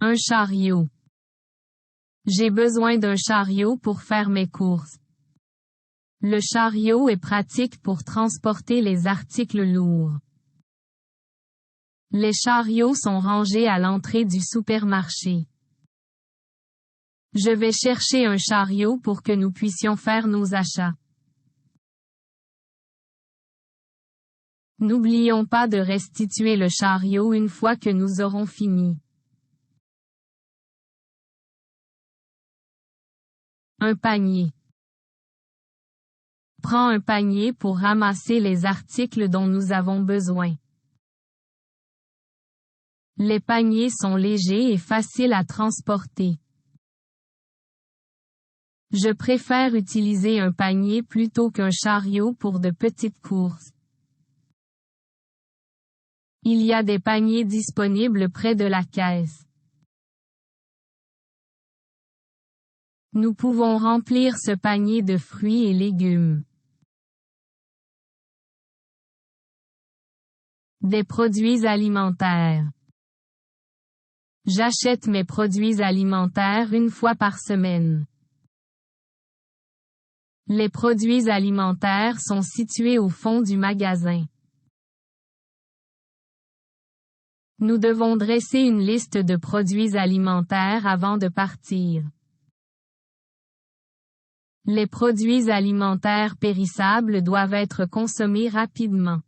Un chariot. J'ai besoin d'un chariot pour faire mes courses. Le chariot est pratique pour transporter les articles lourds. Les chariots sont rangés à l'entrée du supermarché. Je vais chercher un chariot pour que nous puissions faire nos achats. N'oublions pas de restituer le chariot une fois que nous aurons fini. Un panier. Prends un panier pour ramasser les articles dont nous avons besoin. Les paniers sont légers et faciles à transporter. Je préfère utiliser un panier plutôt qu'un chariot pour de petites courses. Il y a des paniers disponibles près de la caisse. Nous pouvons remplir ce panier de fruits et légumes. Des produits alimentaires. J'achète mes produits alimentaires une fois par semaine. Les produits alimentaires sont situés au fond du magasin. Nous devons dresser une liste de produits alimentaires avant de partir. Les produits alimentaires périssables doivent être consommés rapidement.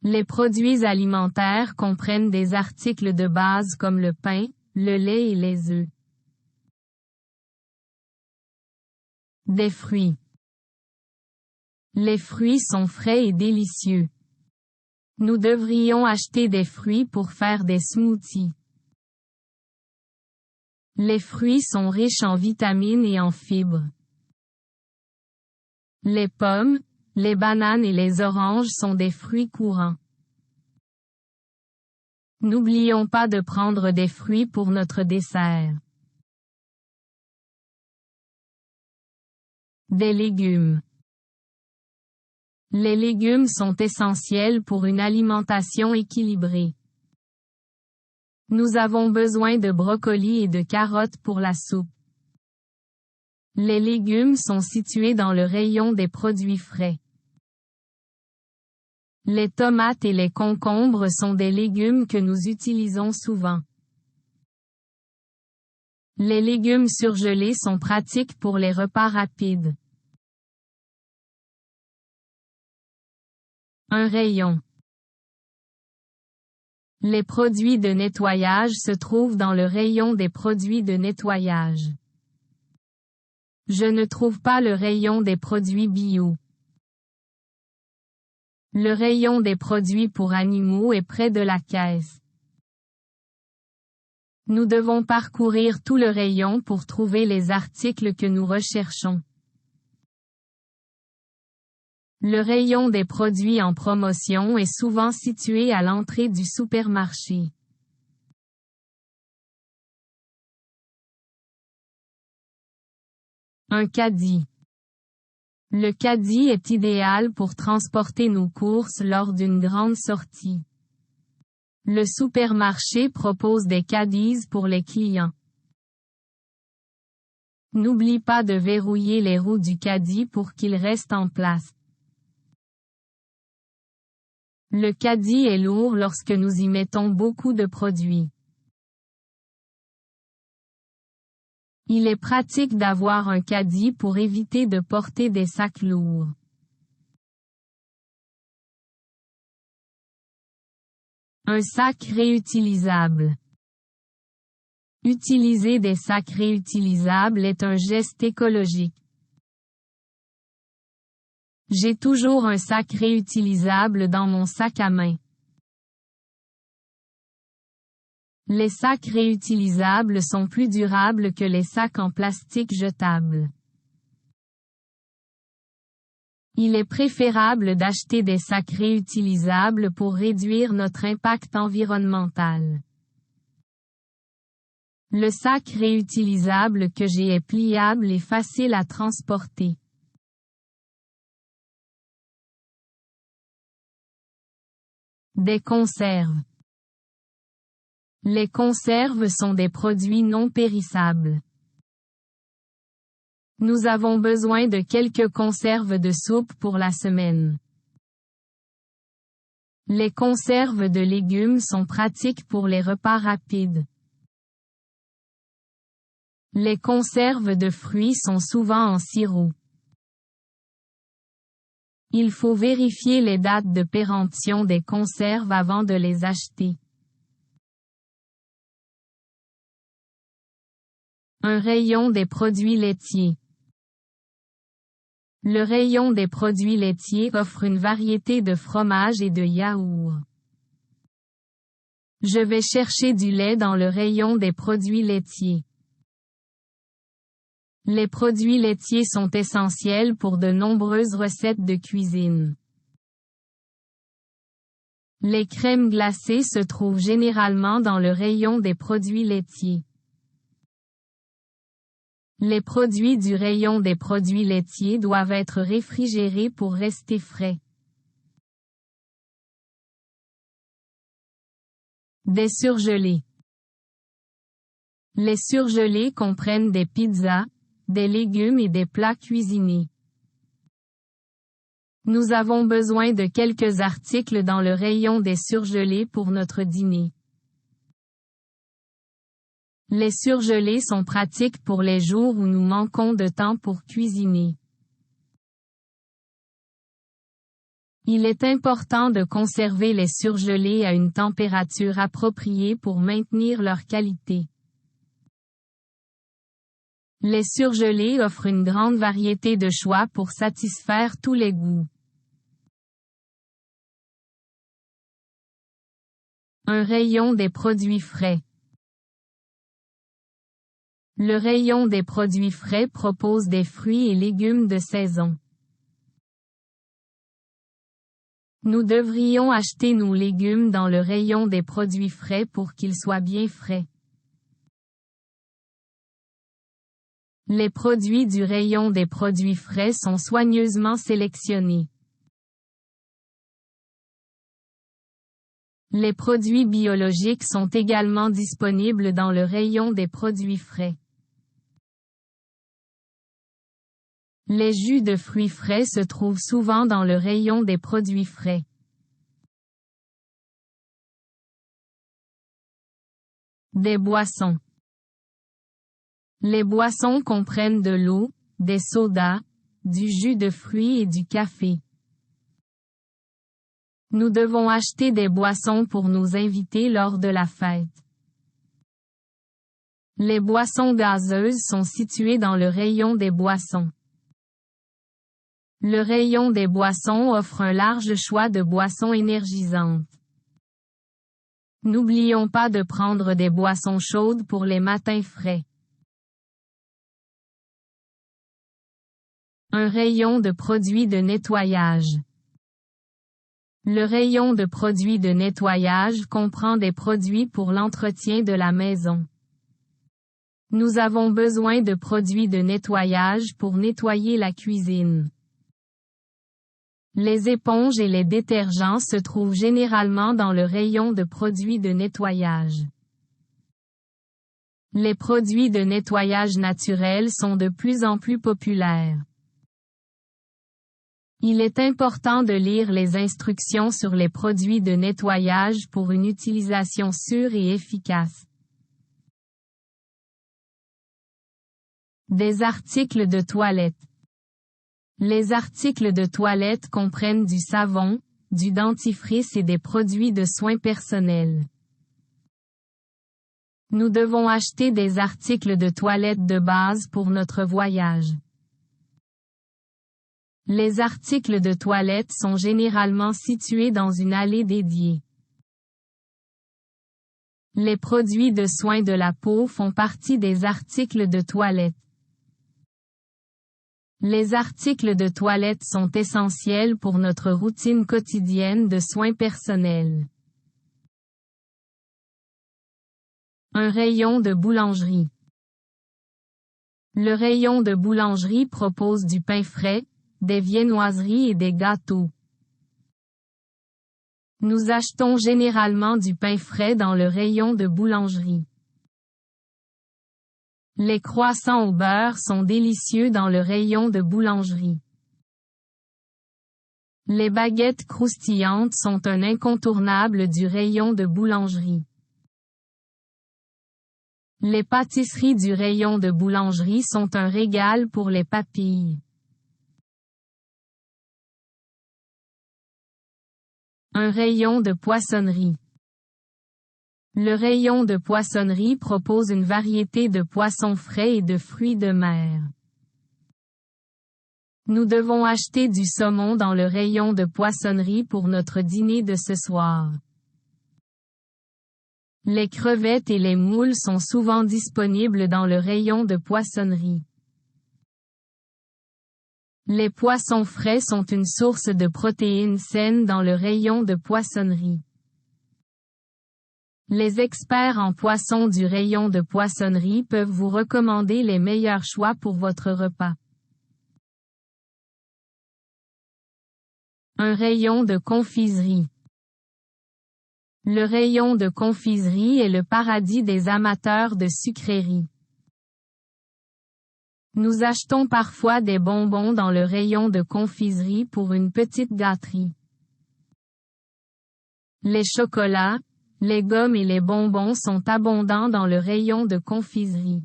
Les produits alimentaires comprennent des articles de base comme le pain, le lait et les œufs. Des fruits. Les fruits sont frais et délicieux. Nous devrions acheter des fruits pour faire des smoothies. Les fruits sont riches en vitamines et en fibres. Les pommes, les bananes et les oranges sont des fruits courants. N'oublions pas de prendre des fruits pour notre dessert. Des légumes. Les légumes sont essentiels pour une alimentation équilibrée. Nous avons besoin de brocolis et de carottes pour la soupe. Les légumes sont situés dans le rayon des produits frais. Les tomates et les concombres sont des légumes que nous utilisons souvent. Les légumes surgelés sont pratiques pour les repas rapides. Un rayon. Les produits de nettoyage se trouvent dans le rayon des produits de nettoyage. Je ne trouve pas le rayon des produits bio. Le rayon des produits pour animaux est près de la caisse. Nous devons parcourir tout le rayon pour trouver les articles que nous recherchons. Le rayon des produits en promotion est souvent situé à l'entrée du supermarché. Un caddie. Le caddie est idéal pour transporter nos courses lors d'une grande sortie. Le supermarché propose des caddies pour les clients. N'oublie pas de verrouiller les roues du caddie pour qu'il reste en place. Le caddie est lourd lorsque nous y mettons beaucoup de produits. Il est pratique d'avoir un caddie pour éviter de porter des sacs lourds. Un sac réutilisable. Utiliser des sacs réutilisables est un geste écologique. J'ai toujours un sac réutilisable dans mon sac à main. Les sacs réutilisables sont plus durables que les sacs en plastique jetables. Il est préférable d'acheter des sacs réutilisables pour réduire notre impact environnemental. Le sac réutilisable que j'ai est pliable et facile à transporter. Des conserves. Les conserves sont des produits non périssables. Nous avons besoin de quelques conserves de soupe pour la semaine. Les conserves de légumes sont pratiques pour les repas rapides. Les conserves de fruits sont souvent en sirop. Il faut vérifier les dates de péremption des conserves avant de les acheter. Un rayon des produits laitiers. Le rayon des produits laitiers offre une variété de fromages et de yaourts. Je vais chercher du lait dans le rayon des produits laitiers. Les produits laitiers sont essentiels pour de nombreuses recettes de cuisine. Les crèmes glacées se trouvent généralement dans le rayon des produits laitiers. Les produits du rayon des produits laitiers doivent être réfrigérés pour rester frais. Des surgelés. Les surgelés comprennent des pizzas, des légumes et des plats cuisinés. Nous avons besoin de quelques articles dans le rayon des surgelés pour notre dîner. Les surgelés sont pratiques pour les jours où nous manquons de temps pour cuisiner. Il est important de conserver les surgelés à une température appropriée pour maintenir leur qualité. Les surgelés offrent une grande variété de choix pour satisfaire tous les goûts. Un rayon des produits frais. Le rayon des produits frais propose des fruits et légumes de saison. Nous devrions acheter nos légumes dans le rayon des produits frais pour qu'ils soient bien frais. Les produits du rayon des produits frais sont soigneusement sélectionnés. Les produits biologiques sont également disponibles dans le rayon des produits frais. Les jus de fruits frais se trouvent souvent dans le rayon des produits frais. Des boissons. Les boissons comprennent de l'eau, des sodas, du jus de fruits et du café. Nous devons acheter des boissons pour nos invités lors de la fête. Les boissons gazeuses sont situées dans le rayon des boissons. Le rayon des boissons offre un large choix de boissons énergisantes. N'oublions pas de prendre des boissons chaudes pour les matins frais. Un rayon de produits de nettoyage. Le rayon de produits de nettoyage comprend des produits pour l'entretien de la maison. Nous avons besoin de produits de nettoyage pour nettoyer la cuisine. Les éponges et les détergents se trouvent généralement dans le rayon de produits de nettoyage. Les produits de nettoyage naturels sont de plus en plus populaires. Il est important de lire les instructions sur les produits de nettoyage pour une utilisation sûre et efficace. Des articles de toilette. Les articles de toilette comprennent du savon, du dentifrice et des produits de soins personnels. Nous devons acheter des articles de toilette de base pour notre voyage. Les articles de toilette sont généralement situés dans une allée dédiée. Les produits de soins de la peau font partie des articles de toilette. Les articles de toilette sont essentiels pour notre routine quotidienne de soins personnels. Un rayon de boulangerie. Le rayon de boulangerie propose du pain frais, des viennoiseries et des gâteaux. Nous achetons généralement du pain frais dans le rayon de boulangerie. Les croissants au beurre sont délicieux dans le rayon de boulangerie. Les baguettes croustillantes sont un incontournable du rayon de boulangerie. Les pâtisseries du rayon de boulangerie sont un régal pour les papilles. Un rayon de poissonnerie. Le rayon de poissonnerie propose une variété de poissons frais et de fruits de mer. Nous devons acheter du saumon dans le rayon de poissonnerie pour notre dîner de ce soir. Les crevettes et les moules sont souvent disponibles dans le rayon de poissonnerie. Les poissons frais sont une source de protéines saines dans le rayon de poissonnerie. Les experts en poissons du rayon de poissonnerie peuvent vous recommander les meilleurs choix pour votre repas. Un rayon de confiserie. Le rayon de confiserie est le paradis des amateurs de sucreries. Nous achetons parfois des bonbons dans le rayon de confiserie pour une petite gâterie. Les chocolats, les gommes et les bonbons sont abondants dans le rayon de confiserie.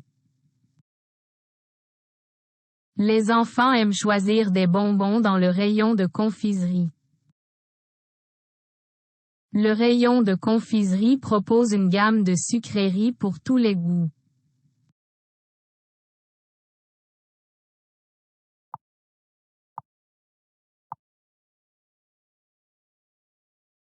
Les enfants aiment choisir des bonbons dans le rayon de confiserie. Le rayon de confiserie propose une gamme de sucreries pour tous les goûts.